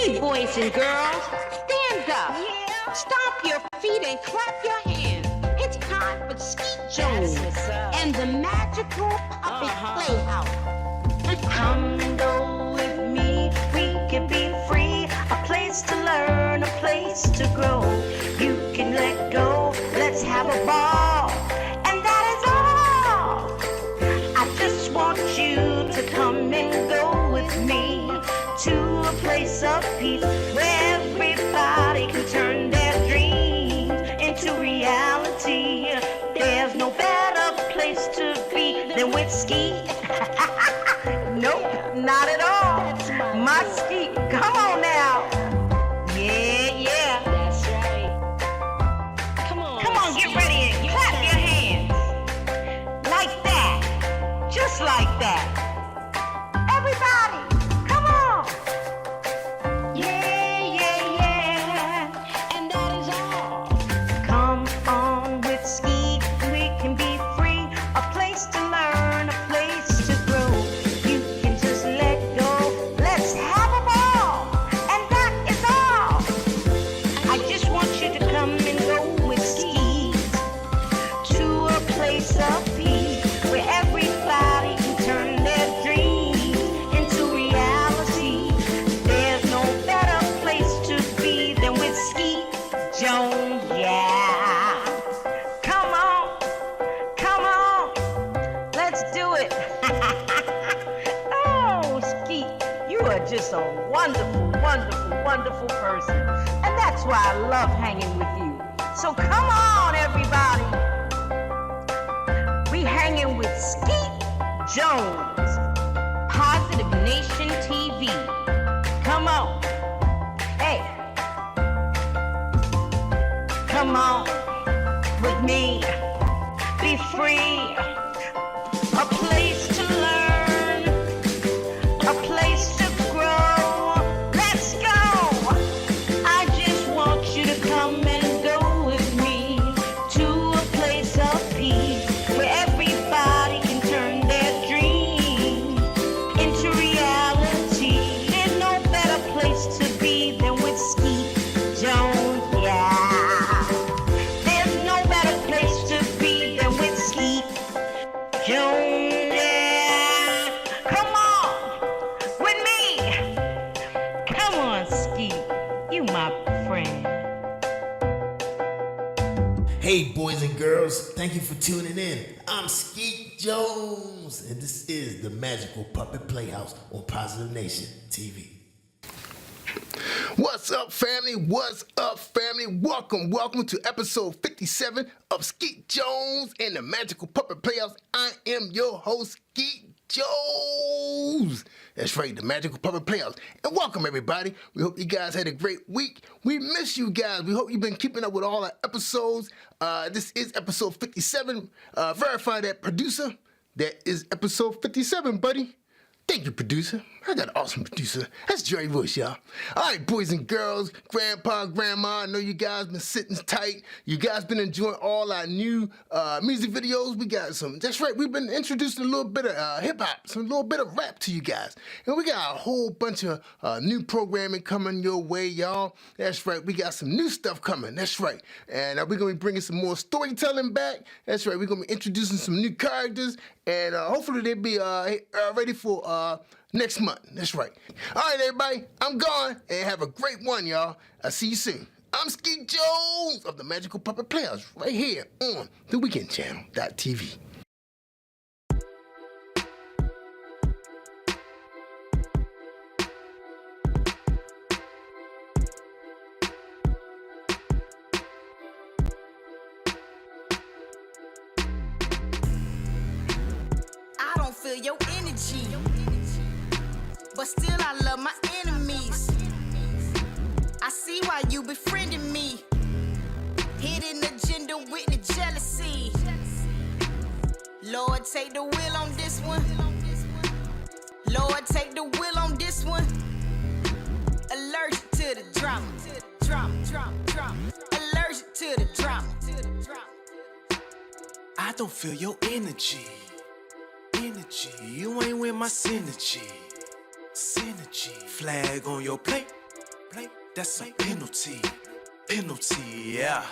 Hey, boys and girls, stand up. Yeah. Stomp your feet and clap your hands. It's time for Skeet Jones and the magical puppet Playhouse. Come and go with me, we can be free. A place to learn, a place to grow. You can let go, let's have a ball. And that is all. I just want you to come and go with me to a place of peace where everybody can turn their dreams into reality. There's no better place to be than with Skeet. Nope, not at all. My Skeet, come on now. Yeah. That's right. Come on, Get ready and clap your hands. Like that. Just like that. Everybody, come on. Yeah. And that is all. Come on with Skeet, we can be free. A place to learn, a place to grow. You can just let go, let's have a ball. And that is all. I just want you to come and go with Skeet to a place of peace where everybody can turn their dreams into reality. There's no better place to be than with Skeet Jones, yeah. Come on, let's do it. Oh, Skeet, you are just a wonderful person. And that's why I love hanging with you. So come on, everybody. We hanging with Skeet Jones, Positive Nation TV. come on. Hey, come on with me. Be free. A place to learn, a place to grow. Let's go. I just want you to come and go with me to a place of peace where everybody can turn their dreams into reality. There's no better place to be than with Skeet Jones, yeah. There's no better place to be than with Skeet Jones, yeah. Come on with me. Come on, Skeet. You my friend. Hey, boys and girls, thank you for tuning in. I'm Skeet Jones, and this is the Magical Puppet Playhouse on Positive Nation TV. What's up, family? Welcome to episode 57 of Skeet Jones and the Magical Puppet Playhouse. I am your host, Skeet Jones. That's right, the Magical Puppet Playhouse. And welcome, everybody. We hope you guys had a great week. We miss you guys. We hope you've been keeping up with all our episodes. This is episode 57. Verify that, producer. That is episode 57, buddy. Thank you, producer. I got an awesome producer. That's Jerry Bush, y'all. All right, boys and girls, grandpa, grandma, I know you guys been sitting tight. You guys been enjoying all our new music videos. We got some, that's right, we've been introducing a little bit of hip-hop, some little bit of rap to you guys. And we got a whole bunch of new programming coming your way, y'all. That's right, we got some new stuff coming, that's right. And we're going to be bringing some more storytelling back. That's right, we're going to be introducing some new characters. And hopefully they'll be ready for next month. That's right. All right, everybody. I'm gone. And have a great one, y'all. I'll see you soon. I'm Skeet Jones of the Magical Puppet Playhouse right here on the Weekend Channel.tv. I don't feel your energy, but still I love my enemies. I see why you befriending me. Hidden agenda with the jealousy. Lord, take the wheel on this one. Lord, take the wheel on this one. Allergic to the drama. Allergic to the drama. I don't feel your energy. You ain't with my synergy. Flag on your plate. that's a penalty. Penalty, yeah.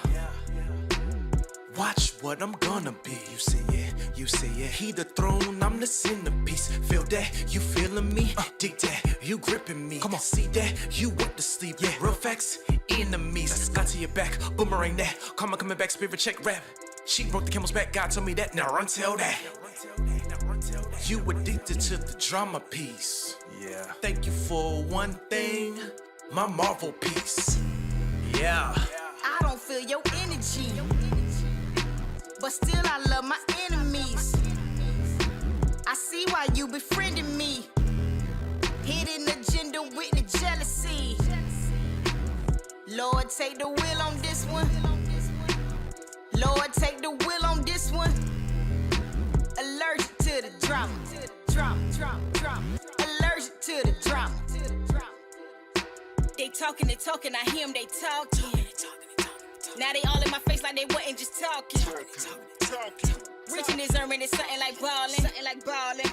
Watch what I'm gonna be. You see it, you see it. He the throne, I'm the centerpiece. Feel that, you feeling me? Dig that, you gripping me. Come on, see that, you went to sleep. Yeah, real facts, enemies. Got to your back, boomerang that. Karma coming back, spirit check rap. She broke the camel's back, God told me that. Now run tell that. You addicted to the drama piece. Yeah. Thank you for one thing, my Marvel piece. Yeah. I don't feel your energy, but still I love my enemies. I see why you befriending me. Hidden agenda with the jealousy. Lord, take the wheel on this one. Lord, take the wheel on this one. Allergic to the drama. Allergic to the drama. They talking, I hear them, they talking. Now they all in my face like they wasn't just talking. Rich in this urban is something like ballin'.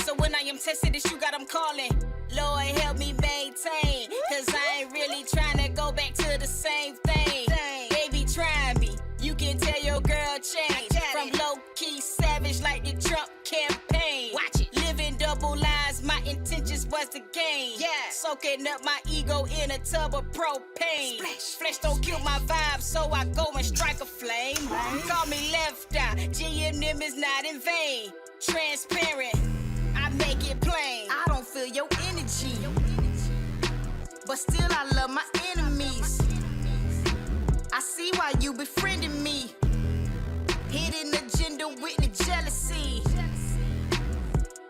So when I am tested, this you got them calling. Lord, help me maintain, cause I ain't really trying to go back to the same thing. Baby, try me. You can tell your girl change. From low-key savage like the Trump campaign. Watch it. Living double lives, my intentions was to gain. Yeah. Soaking up my ego in a tub of propane. Flesh don't kill my vibe, so I go and strike a flame. Call me left eye, G&M is not in vain. Transparent, I make it plain. I don't feel your energy, but still I love my enemies. I see why you befriending me. Hidden agenda with the jealousy.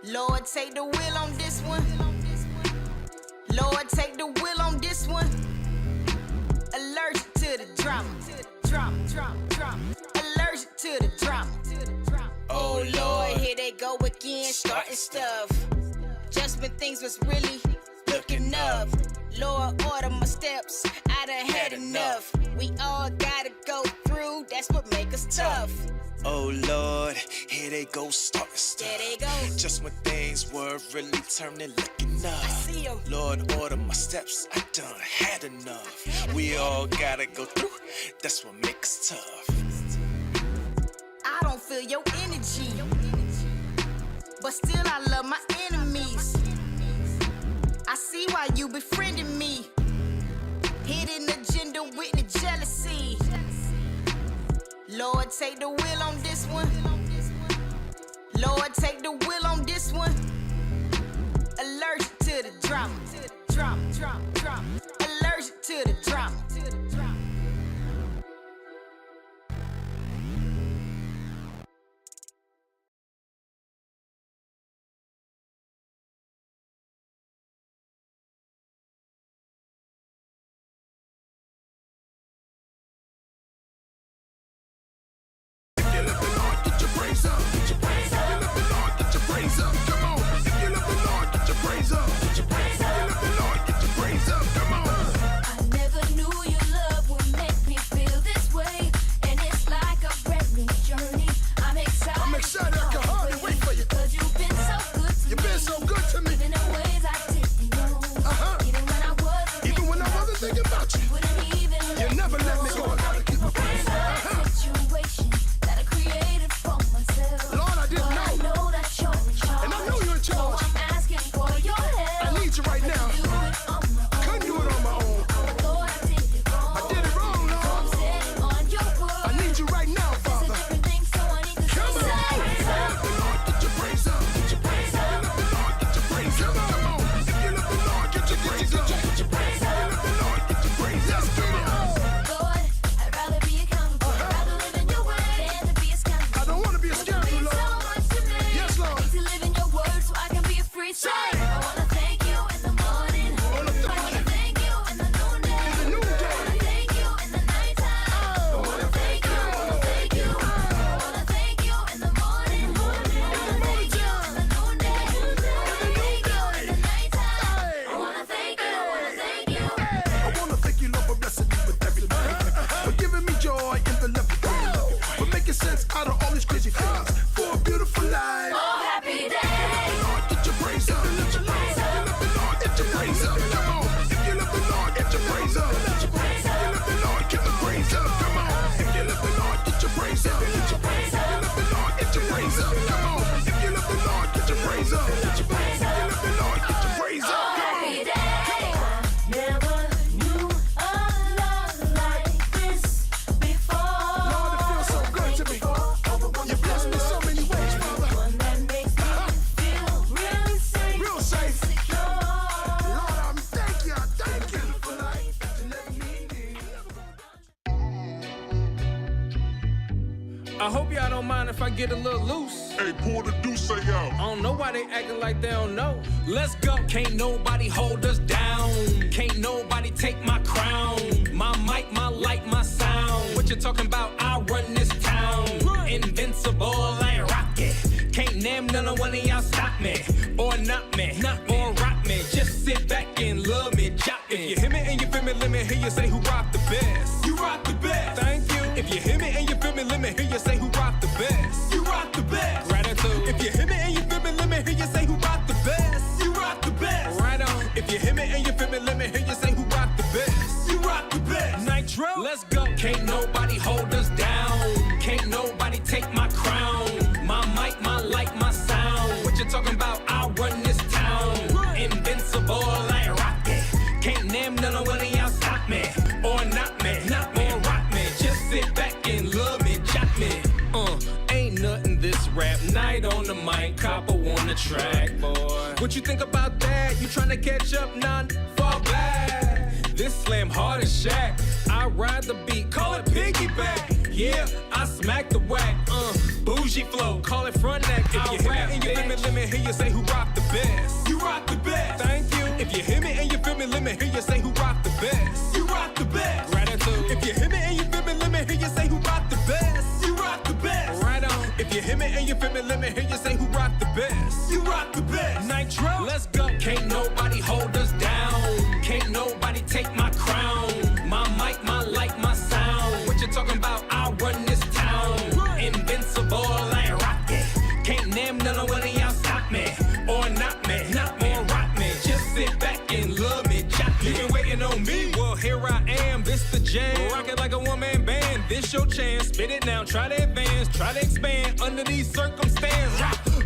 Lord, take the wheel on this one. Lord, take the wheel on this one. Allergic to the drama. Allergic to the drama. Oh Lord, here they go again, starting stuff. Just when things was really looking up. Lord, order my steps, I done had enough. We all gotta go through, that's what make us tough. Oh Lord, here they go starting stuff. There they go. Just when things were really turning, looking up. I see 'em. Lord, order my steps, I done had enough. We all gotta go through, that's what makes us tough. I don't feel your energy, but still I love my enemies. I see why you befriending me. Hidden agenda with the jealousy. Lord, take the wheel on this one. Lord, take the wheel on this one. Allergic to the drama. Allergic to the drama. out of all these crazy things for a beautiful life. Oh, happy day. Lord, get your praise up. get a little loose. Hey, pull the deuce out. I don't know why they acting like they don't know. Let's go. Can't nobody hold us down. Can't nobody take my crown. My mic, my light, my sound. What you talking about? I run this town. Invincible like rocket. Can't name none of one of y'all stop me. Or not me. Or rock me. Just sit back and love me. Chop me. If you hear me and you feel me, let me hear you say who rock the best. You rock the best. Thank you. If you hear me and you feel me, let me hear you say who rock the best. You rock the best. Gratitude. If you hear me and you feel me, let me hear you say who rock the best. You rock the best. Right on. If you hear me and you feel me, let me hear you say who rock the best. You rock the best. Nitro. Let's go. Can't nobody hold us down. Can't nobody take my crown. My mic, my light, my sound. What you talking about? I run this town. Invincible like rocket. Can't name none of one of y'all stop me. Or not me. Or rock me. Just sit back and love me. Chop me. Ain't nothing this rap night on the mic. Copper on the track, boy. What you think about that? You tryna catch up? Nah, fall back. This slam hard as Shaq. I ride the beat, call it piggyback. Yeah, I smack the whack. Bougie flow, call it front neck. If you hear me and you feel me, let me hear you say who rock the best. You rock the best. Thank you. If you hear me and you feel me, let me hear you say who rock the best. You rock the best. Gratitude. If you hear me and you feel me, let me hear you say who rock the best. You rock the best. Right on. If you hear me and you feel me, let me hear you say who rock the best. You rock the best. Nitro. Let's go. Can't nobody hold us down. Can't nobody take my crown. My mic, my light, my sound. What you talking about? I run this town. Invincible like rocket. Can't name none of one of y'all stop me. Or not me. Or rock me. Just sit back and love me. Chop me. You been waiting on me? Well, here I am. This the jam. Rock it like a one-man band. This your chance. Spit it now. Try to advance. Try to expand under these circumstances.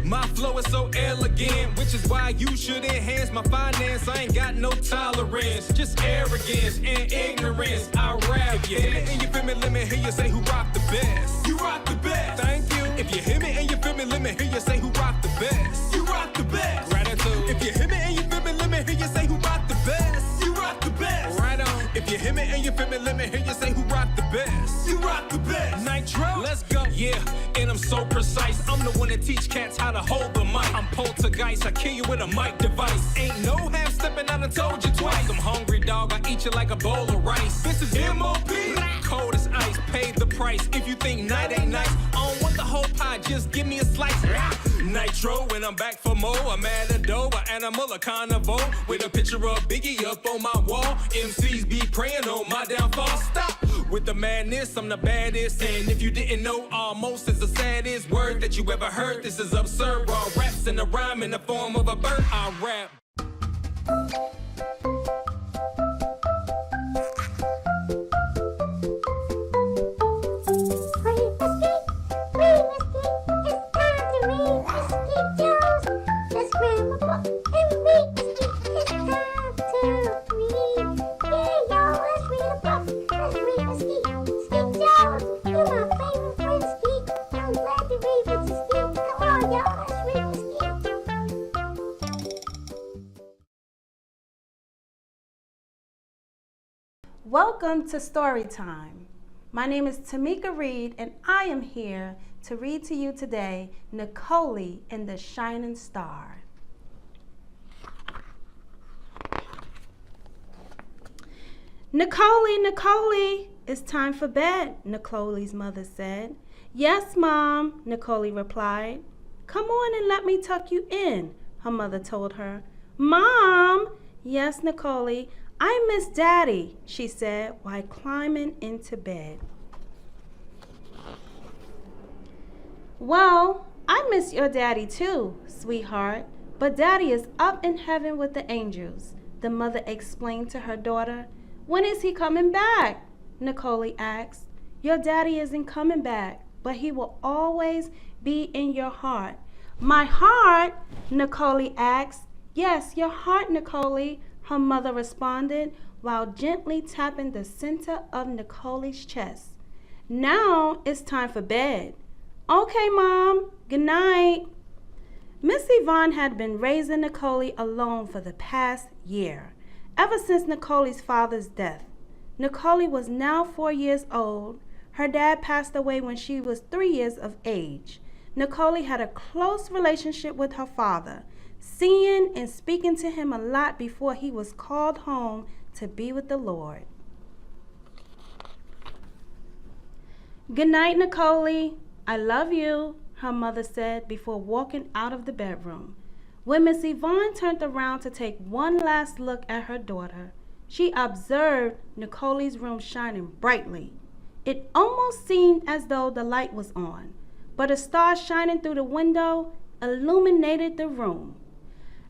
My flow is so elegant, which is why you should enhance my finance. I ain't got no tolerance, just arrogance and ignorance. I rap. If you hear me and you feel me, let me hear you say who rock the best. You rock the best. Thank you. If you hear me and you feel me, let me hear you say who rock the best. You rock the best. Gratitude. If you hear me and you feel me, let me hear you say who rock the best. You rock the best. Right on. If you hear me and you feel me, let me hear you say who rock the best. You rock the best. Nitro. Let's go. Yeah, and I'm so precise. I'm the one that teach cats how to hold the mic. I'm poltergeist. I kill you with a mic device. Ain't no half stepping. I done told you twice. I'm hungry, dog. I eat you like a bowl of rice. This is M.O.P. Cold as ice. Pay the price. If you think night ain't nice, I don't want the whole pie. Just give me a slice. Nitro, when I'm back for more. A matador, an animal, a carnivore. With a picture of Biggie up on my wall. MCs be praying on my downfall. Stop with the madness. I'm the baddest. And if you didn't know, almost is the saddest word that you ever heard. This is absurd. Raw raps in a rhyme in the form of a bird. I rap. Welcome to Storytime. My name is Tamika Reed, and I am here to read to you today Nicole and the Shining Star. Nicole, it's time for bed, Nicole's mother said. Yes, Mom, Nicole replied. Come on and let me tuck you in, her mother told her. Mom! Yes, Nicole, I miss Daddy, she said while climbing into bed. Well, I miss your daddy too, sweetheart, but Daddy is up in heaven with the angels, the mother explained to her daughter. When is he coming back? Nicole asked. Your daddy isn't coming back, but he will always be in your heart. My heart? Nicole asked. Yes, your heart, Nicole, her mother responded while gently tapping the center of Nicole's chest. Now it's time for bed. Okay, Mom. Good night. Miss Yvonne had been raising Nicole alone for the past year, ever since Nicole's father's death. Nicole was now 4 years old. Her dad passed away when she was 3 years of age. Nicole had a close relationship with her father, seeing and speaking to him a lot before he was called home to be with the Lord. "Good night, Nicole. I love you," her mother said before walking out of the bedroom. When Miss Yvonne turned around to take one last look at her daughter, she observed Nicole's room shining brightly. It almost seemed as though the light was on, but a star shining through the window illuminated the room.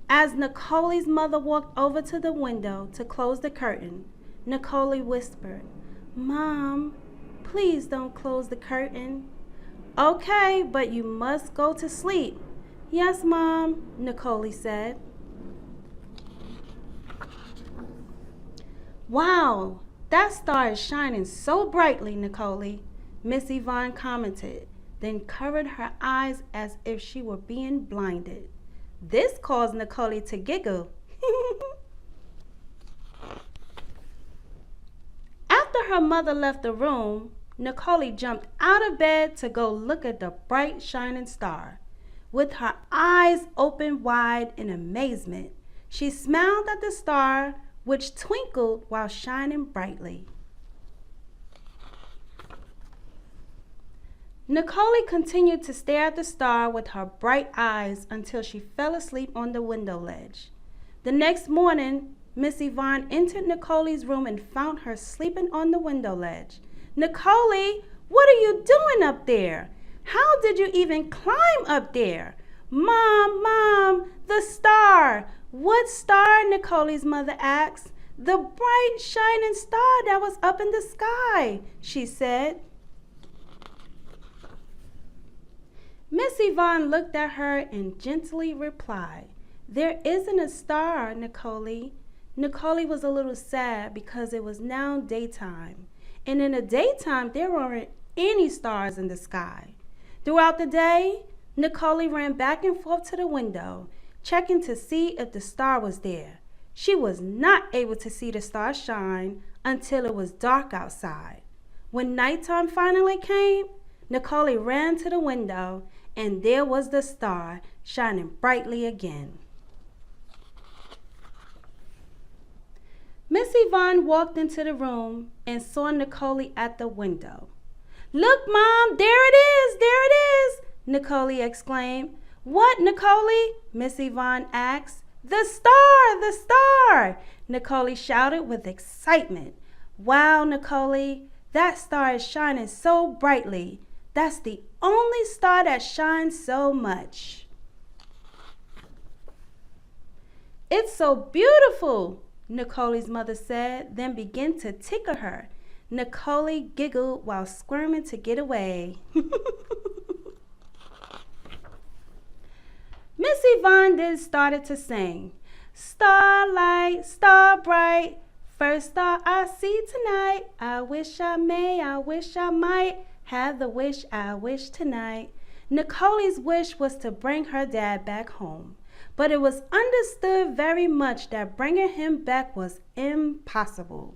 As Nicole's mother walked over to the window to close the curtain, Nicole whispered, "Mom, please don't close the curtain." "Okay, but you must go to sleep." "Yes, Mom," Nicole said. "Wow, that star is shining so brightly, Nicole," Miss Yvonne commented, then covered her eyes as if she were being blinded. This caused Nicole to giggle. After her mother left the room, Nicole jumped out of bed to go look at the bright shining star. With her eyes open wide in amazement, she smiled at the star, which twinkled while shining brightly. Nicole continued to stare at the star with her bright eyes until she fell asleep on the window ledge. The next morning, Miss Yvonne entered Nicole's room and found her sleeping on the window ledge. "Nicole, what are you doing up there? How did you even climb up there?" Mom, the star." "What star?" Nicole's mother asked. "The bright shining star that was up in the sky," she said. Miss Yvonne looked at her and gently replied, "There isn't a star, Nicole." Nicole was a little sad because it was now daytime, and in the daytime there weren't any stars in the sky. Throughout the day, Nicole ran back and forth to the window, checking to see if the star was there. She was not able to see the star shine until it was dark outside. When nighttime finally came, Nicole ran to the window, and there was the star shining brightly again. Miss Yvonne walked into the room and saw Nicole at the window. "Look, Mom, there it is, Nicole exclaimed. "What, Nicole?" Miss Yvonne asked. The star, Nicole shouted with excitement. "Wow, Nicole, that star is shining so brightly. That's the only star that shines so much." "It's so beautiful," Nicole's mother said, then began to tickle her. Nicole giggled while squirming to get away. Miss Yvonne then started to sing. "Starlight, star bright, first star I see tonight. I wish I may, I wish I might, have the wish I wish tonight." Nicole's wish was to bring her dad back home, but it was understood very much that bringing him back was impossible.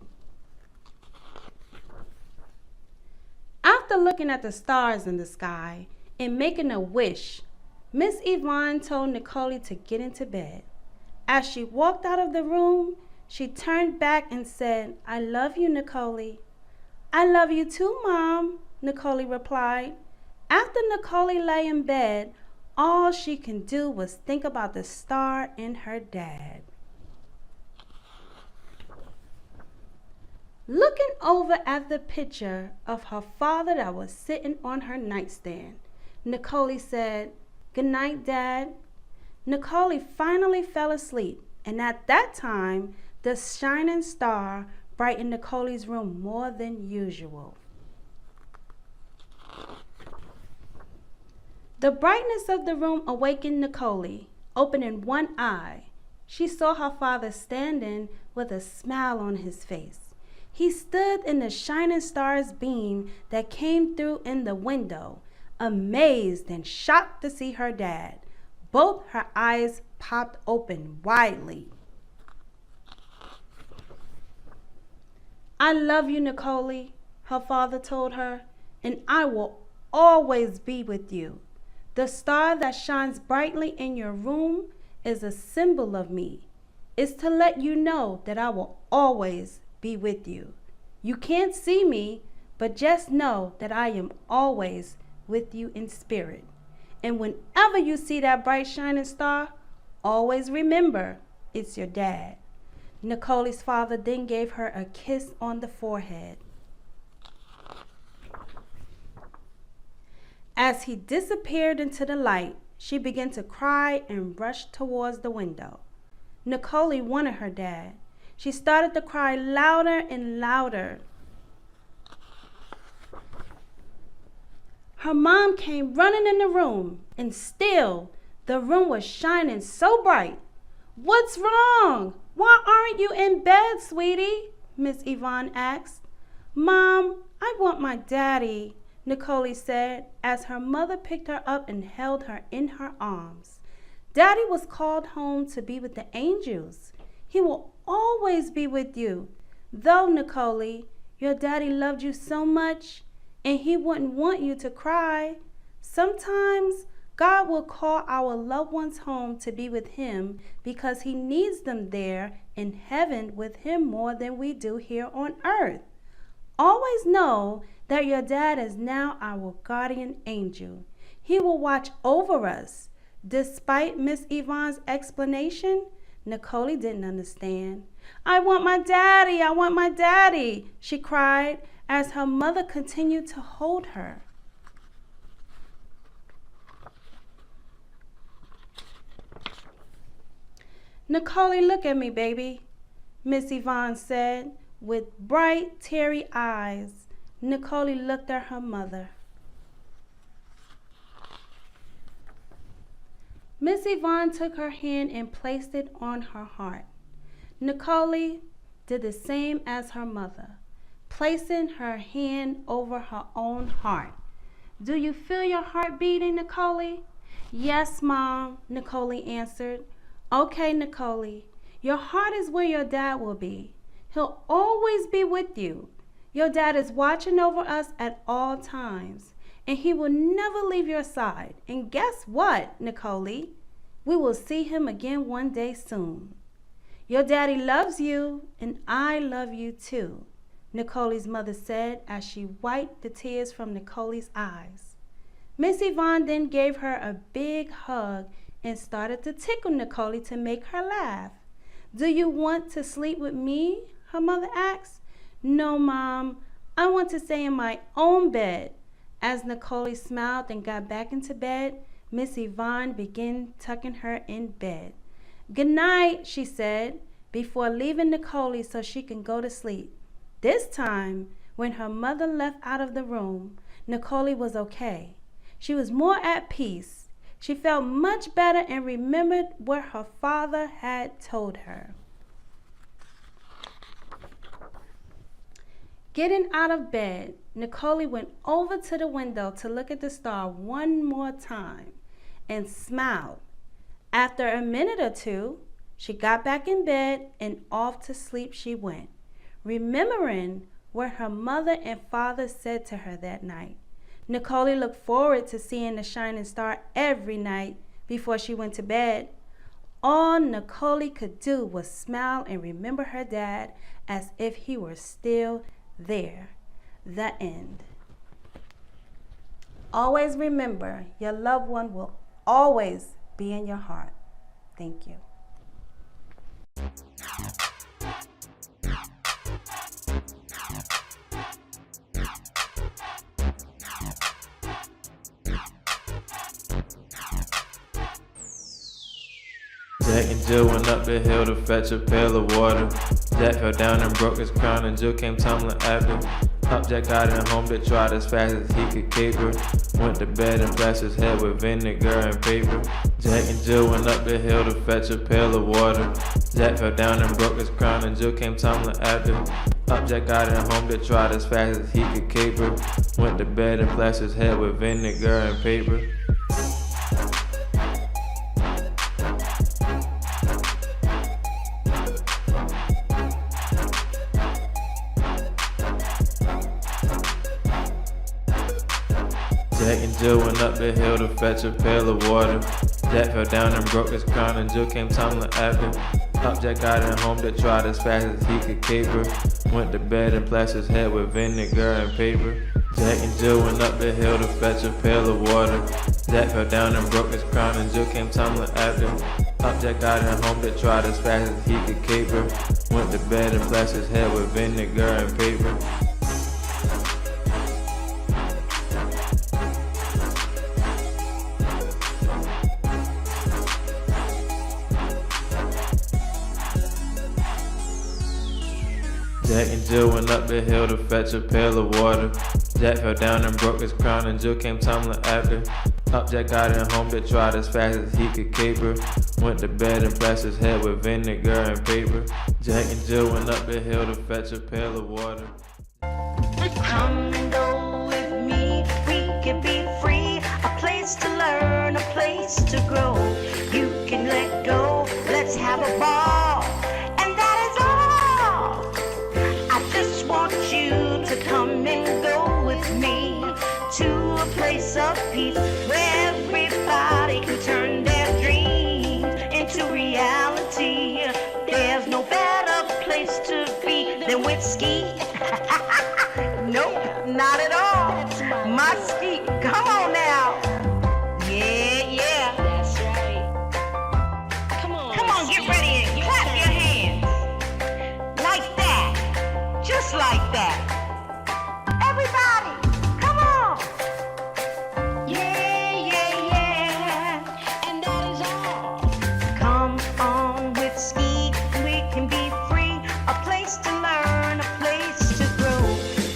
After looking at the stars in the sky and making a wish, Miss Yvonne told Nicole to get into bed. As she walked out of the room, she turned back and said, "I love you, Nicole." "I love you too, Mom," Nicole replied. After Nicole lay in bed, all she could do was think about the star and her dad. Looking over at the picture of her father that was sitting on her nightstand, Nicole said, "Good night, Dad." Nicole finally fell asleep, and at that time, the shining star brightened Nicole's room more than usual. The brightness of the room awakened Nicole. Opening one eye, she saw her father standing with a smile on his face. He stood in the shining star's beam that came through in the window, amazed and shocked to see her dad. Both her eyes popped open widely. "I love you, Nicole," her father told her, "and I will always be with you. The star that shines brightly in your room is a symbol of me. It's to let you know that I will always be with you. You can't see me, but just know that I am always with you in spirit. And whenever you see that bright shining star, always remember it's your dad. Nicole's father then gave her a kiss on the forehead. As he disappeared into the light, she began to cry and rushed towards the window. Nicole wanted her dad. She started to cry louder and louder. Her mom came running in the room, and still the room was shining so bright. "What's wrong? Why aren't you in bed, sweetie?" Miss Yvonne asked. "Mom, I want my daddy," Nicole said as her mother picked her up and held her in her arms. "Daddy was called home to be with the angels. He will always be with you. Though, Nicole, your daddy loved you so much, and he wouldn't want you to cry. Sometimes God will call our loved ones home to be with him because he needs them there in heaven with him more than we do here on earth. Always know that your dad is now our guardian angel. He will watch over us." Despite Miss Yvonne's explanation, Nicole didn't understand. "I want my daddy, I want my daddy," she cried as her mother continued to hold her. "Nicole, look at me, baby," Miss Yvonne said. With bright, teary eyes, Nicole looked at her mother. Miss Yvonne took her hand and placed it on her heart. Nicole did the same as her mother, placing her hand over her own heart. "Do you feel your heart beating, Nicole?" "Yes, Mom," Nicole answered. "Okay, Nicole, your heart is where your dad will be. He'll always be with you. Your dad is watching over us at all times, and he will never leave your side. And guess what, Nicole? We will see him again one day soon. Your daddy loves you, and I love you too," Nicole's mother said as she wiped the tears from Nicole's eyes. Miss Yvonne then gave her a big hug and started to tickle Nicole to make her laugh. "Do you want to sleep with me?" her mother asked. "No, Mom, I want to stay in my own bed." As Nicole smiled and got back into bed, Miss Yvonne began tucking her in bed. "Good night," she said, before leaving Nicole so she can go to sleep. This time, when her mother left out of the room, Nicole was okay. She was more at peace. She felt much better and remembered what her father had told her. Getting out of bed, Nicole went over to the window to look at the star one more time and smiled. After a minute or two, she got back in bed and off to sleep she went, remembering what her mother and father said to her that night. Nicole looked forward to seeing the shining star every night before she went to bed. All Nicole could do was smile and remember her dad as if he were still there. The end. Always remember, your loved one will always be in your heart. Thank you. Jack and Jill went up the hill to fetch a pail of water. Jack fell down and broke his crown, and Jill came tumbling after. Up Jack got in home to trot as fast as he could caper. Went to bed and splashed his head with vinegar and paper. Jack and Jill went up the hill to fetch a pail of water. Jack fell down and broke his crown, and Jill came tumbling after. Up Jack got in home to trot as fast as he could caper. Went to bed and splashed his head with vinegar and paper. Jack and Jill went up the hill to fetch a pail of water. Jack fell down and broke his crown, and Jill came tumbling after. Up Jack got in home to trot as fast as he could caper. Went to bed and plastered his head with vinegar and paper. Jack and Jill went up the hill to fetch a pail of water. Jack fell down and broke his crown, and Jill came tumbling after. Up Jack got in home to trot as fast as he could caper. Went to bed and plastered his head with vinegar and paper. Jack and Jill went up the hill to fetch a pail of water. Jack fell down and broke his crown, and Jill came tumbling after. Up Jack got in home to trot as fast as he could caper. Went to bed and plastered his head with vinegar and paper. Jack and Jill went up the hill to fetch a pail of water. Come and go with me, we can be free. A place to learn, a place to grow. You can let go, let's have a ball. And that is all. I just want you to come and go with me to a place of peace where everybody can turn their dreams into reality. There's no better place to be than with Skeet. Nope, not at all. My Skeet, come on now. Yeah, yeah. That's right. Come on, Get ready and clap your hands. Like that. Just like that. Everybody, come on. Yeah, yeah, yeah. and that is all. Come on with Skeet, we can be free. A place to learn, a place to grow.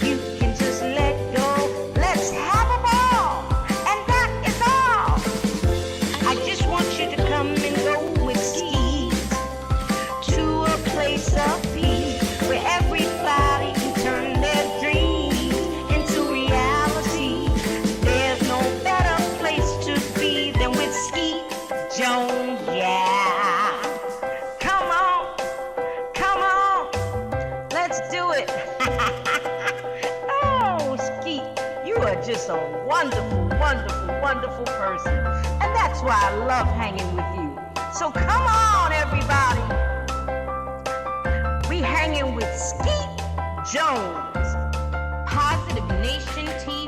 You can just let go. Let's have a ball. And that is all. I just want you to come and go with Skeet to a place of peace where everybody can turn their dreams into reality. There's no better place to be than with Skeet Jones, yeah. Come on, let's do it. Oh, Skeet, you are just a wonderful, wonderful, wonderful person. And that's why I love hanging with you. So come on, everybody. We hanging with Skeet Jones. Positive Nation TV.